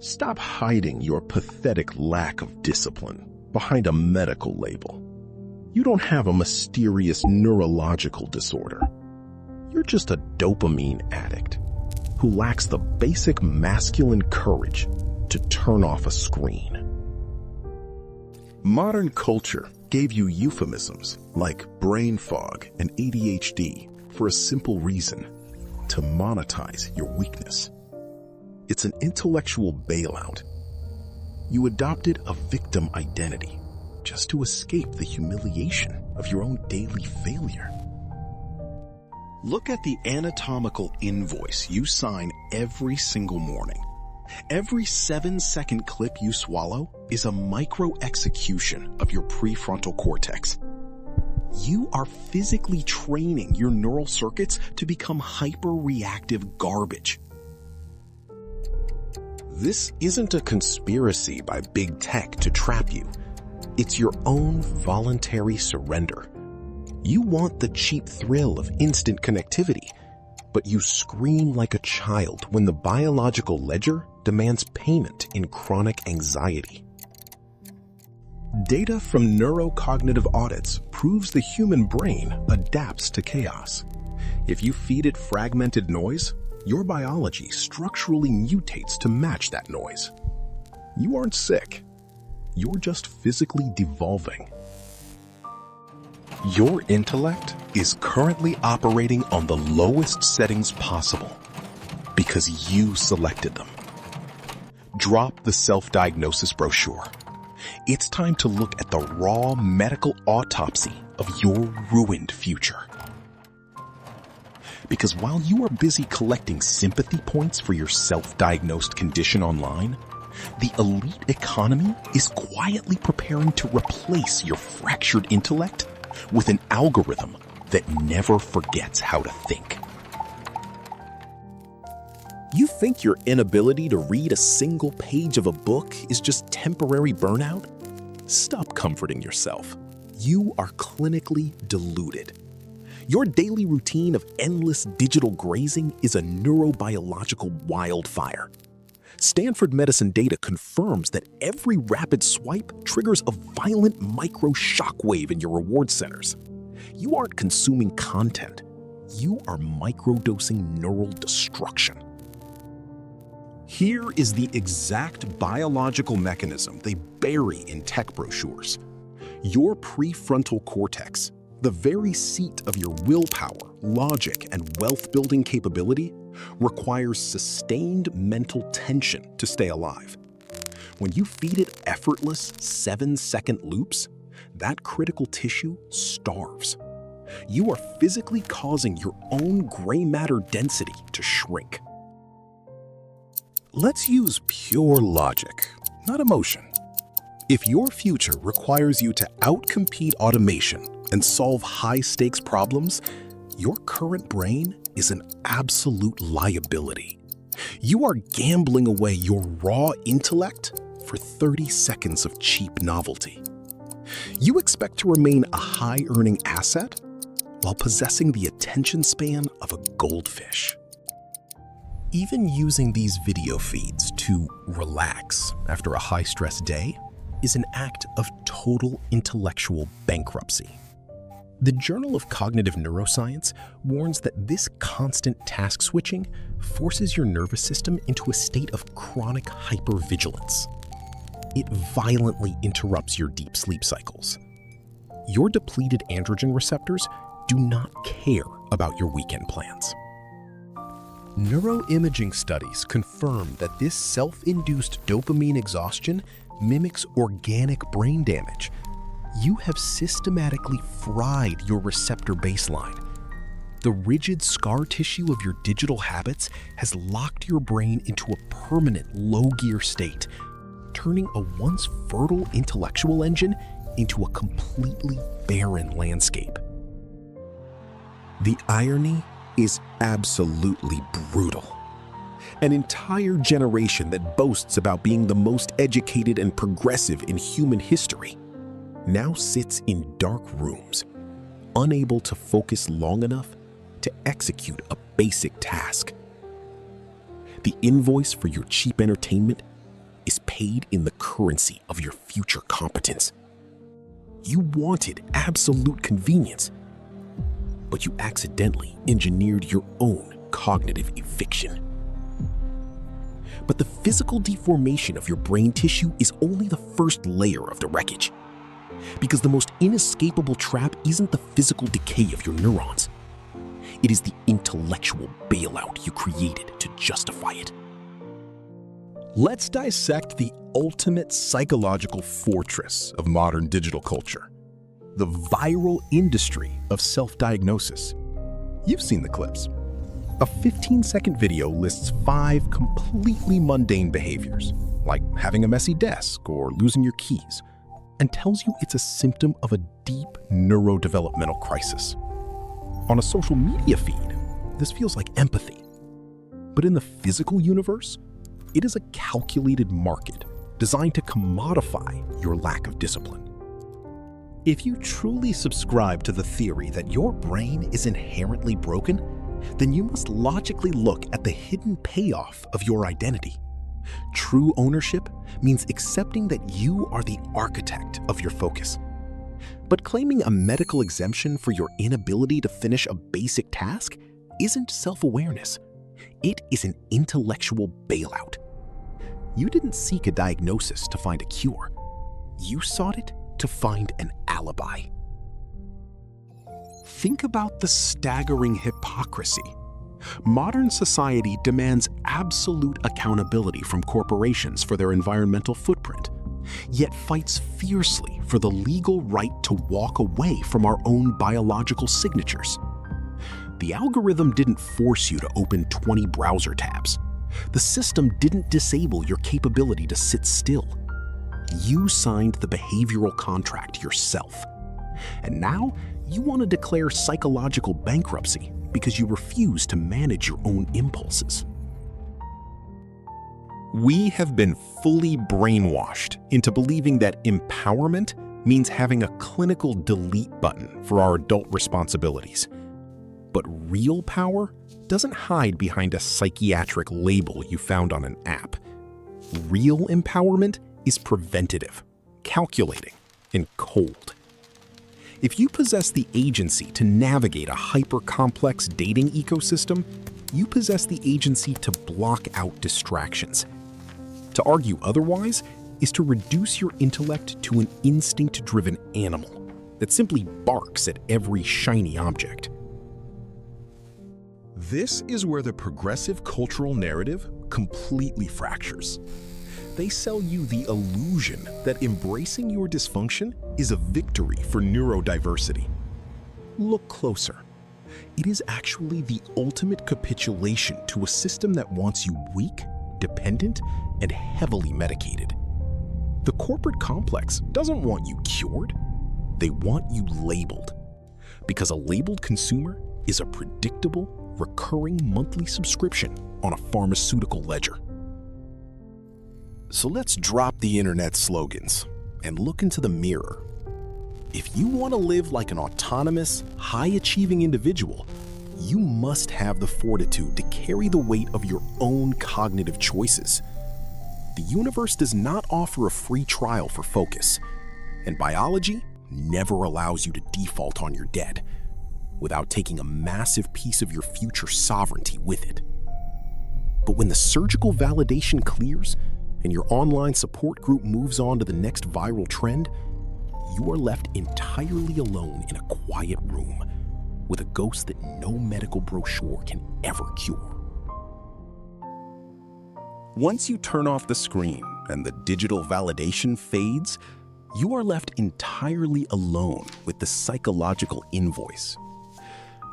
Stop hiding your pathetic lack of discipline behind a medical label. You don't have a mysterious neurological disorder. You're just a dopamine addict who lacks the basic masculine courage to turn off a screen. Modern culture gave you euphemisms like brain fog and ADHD for a simple reason: to monetize your weakness. It's an intellectual bailout. You adopted a victim identity just to escape the humiliation of your own daily failure. Look at the anatomical invoice you sign every single morning. Every 7-second clip you swallow is a micro-execution of your prefrontal cortex. You are physically training your neural circuits to become hyper-reactive garbage. This isn't a conspiracy by big tech to trap you. It's your own voluntary surrender. You want the cheap thrill of instant connectivity, but you scream like a child when the biological ledger demands payment in chronic anxiety. Data from neurocognitive audits proves the human brain adapts to chaos. If you feed it fragmented noise, your biology structurally mutates to match that noise. You aren't sick. You're just physically devolving. Your intellect is currently operating on the lowest settings possible because you selected them. Drop the self-diagnosis brochure. It's time to look at the raw medical autopsy of your ruined future. Because while you are busy collecting sympathy points for your self-diagnosed condition online, the elite economy is quietly preparing to replace your fractured intellect with an algorithm that never forgets how to think. You think your inability to read a single page of a book is just temporary burnout? Stop comforting yourself. You are clinically deluded. Your daily routine of endless digital grazing is a neurobiological wildfire. Stanford Medicine data confirms that every rapid swipe triggers a violent micro shockwave in your reward centers. You aren't consuming content. You are microdosing neural destruction. Here is the exact biological mechanism they bury in tech brochures. Your prefrontal cortex, the very seat of your willpower, logic, and wealth-building capability, requires sustained mental tension to stay alive. When you feed it effortless 7-second loops, that critical tissue starves. You are physically causing your own gray matter density to shrink. Let's use pure logic, not emotion. If your future requires you to outcompete automation and solve high-stakes problems, your current brain is an absolute liability. You are gambling away your raw intellect for 30 seconds of cheap novelty. You expect to remain a high-earning asset while possessing the attention span of a goldfish. Even using these video feeds to relax after a high-stress day is an act of total intellectual bankruptcy. The Journal of Cognitive Neuroscience warns that this constant task switching forces your nervous system into a state of chronic hyper-vigilance. It violently interrupts your deep sleep cycles. Your depleted androgen receptors do not care about your weekend plans. Neuroimaging studies confirm that this self-induced dopamine exhaustion mimics organic brain damage. You have systematically fried your receptor baseline. The rigid scar tissue of your digital habits has locked your brain into a permanent low-gear state, turning a once fertile intellectual engine into a completely barren landscape. The irony is absolutely brutal. An entire generation that boasts about being the most educated and progressive in human history now sits in dark rooms, unable to focus long enough to execute a basic task. The invoice for your cheap entertainment is paid in the currency of your future competence. You wanted absolute convenience, but you accidentally engineered your own cognitive eviction. But the physical deformation of your brain tissue is only the first layer of the wreckage, because the most inescapable trap isn't the physical decay of your neurons. It is the intellectual bailout you created to justify it. Let's dissect the ultimate psychological fortress of modern digital culture, the viral industry of self-diagnosis. You've seen the clips. A 15-second video lists 5 completely mundane behaviors, like having a messy desk or losing your keys, and tells you it's a symptom of a deep neurodevelopmental crisis. On a social media feed, this feels like empathy. But in the physical universe, it is a calculated market designed to commodify your lack of discipline. If you truly subscribe to the theory that your brain is inherently broken, then you must logically look at the hidden payoff of your identity. True ownership means accepting that you are the architect of your focus. But claiming a medical exemption for your inability to finish a basic task isn't self-awareness. It is an intellectual bailout. You didn't seek a diagnosis to find a cure. You sought it to find an alibi. Think about the staggering hypocrisy. Modern society demands absolute accountability from corporations for their environmental footprint, yet fights fiercely for the legal right to walk away from our own biological signatures. The algorithm didn't force you to open 20 browser tabs. The system didn't disable your capability to sit still. You signed the behavioral contract yourself. And now you want to declare psychological bankruptcy because you refuse to manage your own impulses. We have been fully brainwashed into believing that empowerment means having a clinical delete button for our adult responsibilities. But real power doesn't hide behind a psychiatric label you found on an app. Real empowerment is preventative, calculating, and cold. If you possess the agency to navigate a hyper-complex dating ecosystem, you possess the agency to block out distractions. To argue otherwise is to reduce your intellect to an instinct-driven animal that simply barks at every shiny object. This is where the progressive cultural narrative completely fractures. They sell you the illusion that embracing your dysfunction is a victory for neurodiversity. Look closer. It is actually the ultimate capitulation to a system that wants you weak, dependent, and heavily medicated. The corporate complex doesn't want you cured. They want you labeled. Because a labeled consumer is a predictable, recurring monthly subscription on a pharmaceutical ledger. So let's drop the internet slogans and look into the mirror. If you want to live like an autonomous, high-achieving individual, you must have the fortitude to carry the weight of your own cognitive choices. The universe does not offer a free trial for focus, and biology never allows you to default on your dead without taking a massive piece of your future sovereignty with it. But when the surgical validation clears and your online support group moves on to the next viral trend, you are left entirely alone in a quiet room with a ghost that no medical brochure can ever cure. Once you turn off the screen and the digital validation fades, you are left entirely alone with the psychological invoice.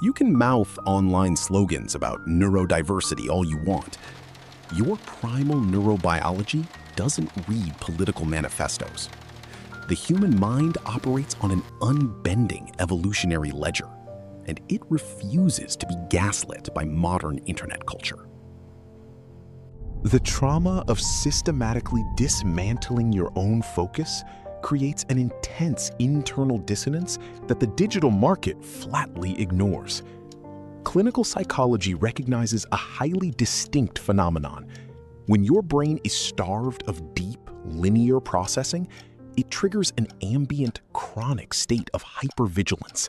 You can mouth online slogans about neurodiversity all you want. Your primal neurobiology doesn't read political manifestos. The human mind operates on an unbending evolutionary ledger, and it refuses to be gaslit by modern internet culture. The trauma of systematically dismantling your own focus creates an intense internal dissonance that the digital market flatly ignores. Clinical psychology recognizes a highly distinct phenomenon. When your brain is starved of deep linear processing, it triggers an ambient, chronic state of hyper-vigilance.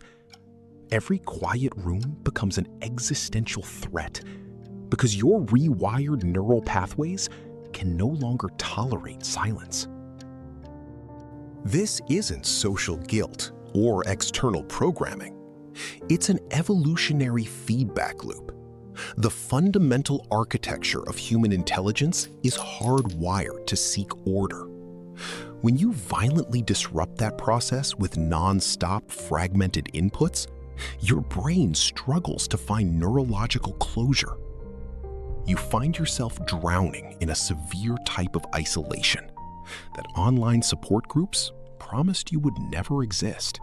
Every quiet room becomes an existential threat because your rewired neural pathways can no longer tolerate silence. This isn't social guilt or external programming. It's an evolutionary feedback loop. The fundamental architecture of human intelligence is hardwired to seek order. When you violently disrupt that process with non-stop fragmented inputs, your brain struggles to find neurological closure. You find yourself drowning in a severe type of isolation that online support groups promised you would never exist.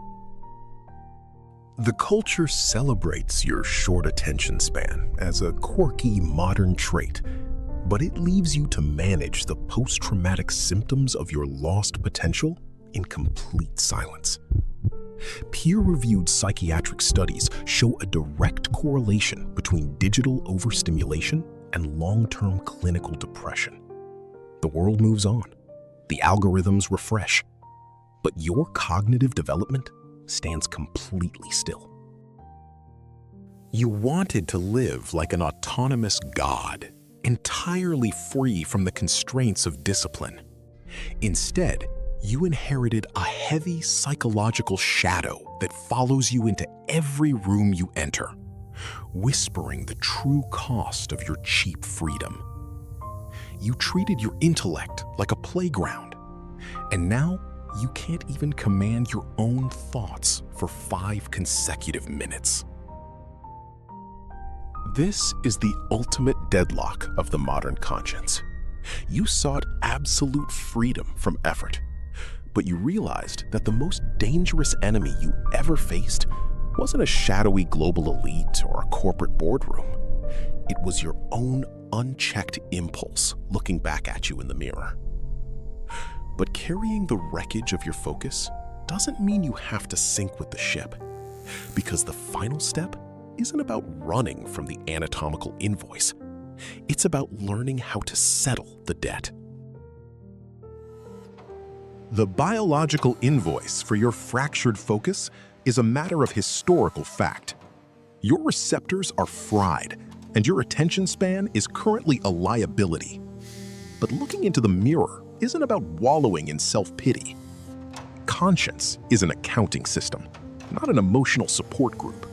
The culture celebrates your short attention span as a quirky modern trait, but it leaves you to manage the post-traumatic symptoms of your lost potential in complete silence. Peer-reviewed psychiatric studies show a direct correlation between digital overstimulation and long-term clinical depression. The world moves on, the algorithms refresh, but your cognitive development stands completely still. You wanted to live like an autonomous god, entirely free from the constraints of discipline. Instead, you inherited a heavy psychological shadow that follows you into every room you enter, whispering the true cost of your cheap freedom. You treated your intellect like a playground, and now you can't even command your own thoughts for 5 consecutive minutes. This is the ultimate deadlock of the modern conscience. You sought absolute freedom from effort, but you realized that the most dangerous enemy you ever faced wasn't a shadowy global elite or a corporate boardroom. It was your own unchecked impulse looking back at you in the mirror. But carrying the wreckage of your focus doesn't mean you have to sink with the ship, because the final step isn't about running from the anatomical invoice. It's about learning how to settle the debt. The biological invoice for your fractured focus is a matter of historical fact. Your receptors are fried, and your attention span is currently a liability. But looking into the mirror isn't about wallowing in self-pity. Conscience is an accounting system, not an emotional support group.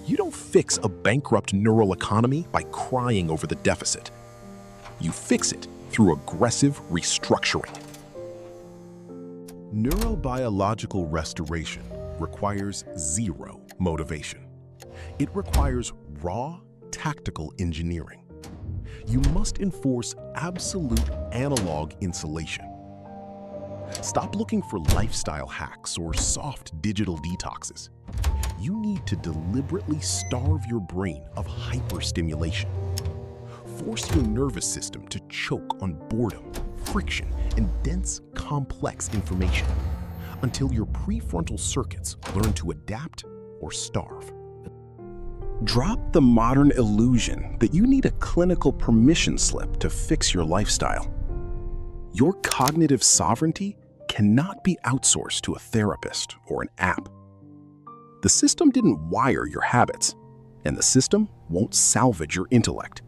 You don't fix a bankrupt neural economy by crying over the deficit. You fix it through aggressive restructuring. Neurobiological restoration requires zero motivation. It requires raw, tactical engineering. You must enforce absolute analog insulation. Stop looking for lifestyle hacks or soft digital detoxes. You need to deliberately starve your brain of hyperstimulation. Force your nervous system to choke on boredom, friction, and dense, complex information until your prefrontal circuits learn to adapt or starve. Drop the modern illusion that you need a clinical permission slip to fix your lifestyle. Your cognitive sovereignty cannot be outsourced to a therapist or an app. The system didn't wire your habits, and the system won't salvage your intellect.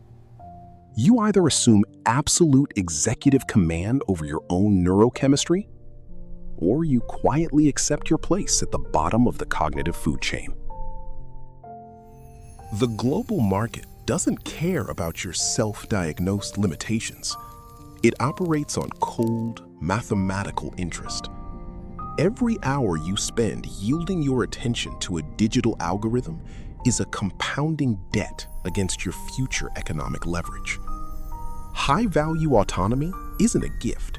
You either assume absolute executive command over your own neurochemistry, or you quietly accept your place at the bottom of the cognitive food chain. The global market doesn't care about your self-diagnosed limitations. It operates on cold, mathematical interest. Every hour you spend yielding your attention to a digital algorithm is a compounding debt against your future economic leverage. High-value autonomy isn't a gift.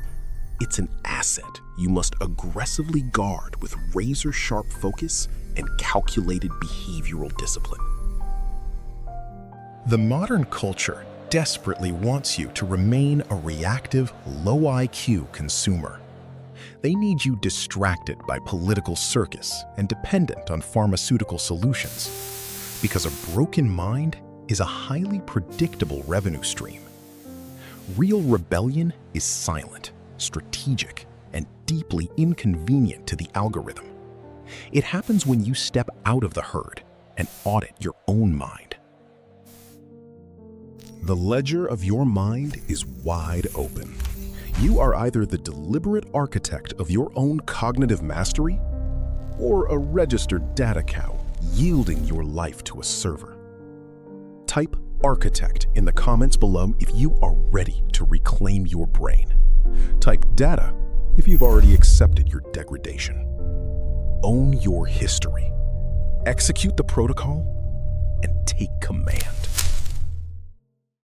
It's an asset you must aggressively guard with razor-sharp focus and calculated behavioral discipline. The modern culture desperately wants you to remain a reactive, low-IQ consumer. They need you distracted by political circus and dependent on pharmaceutical solutions, because a broken mind is a highly predictable revenue stream. Real rebellion is silent. strategic, and deeply inconvenient to the algorithm. It happens when you step out of the herd and audit your own mind. The ledger of your mind is wide open. You are either the deliberate architect of your own cognitive mastery or a registered data cow yielding your life to a server. Type architect in the comments below if you are ready to reclaim your brain. Type data if you've already accepted your degradation. Own your history. Execute the protocol and take command.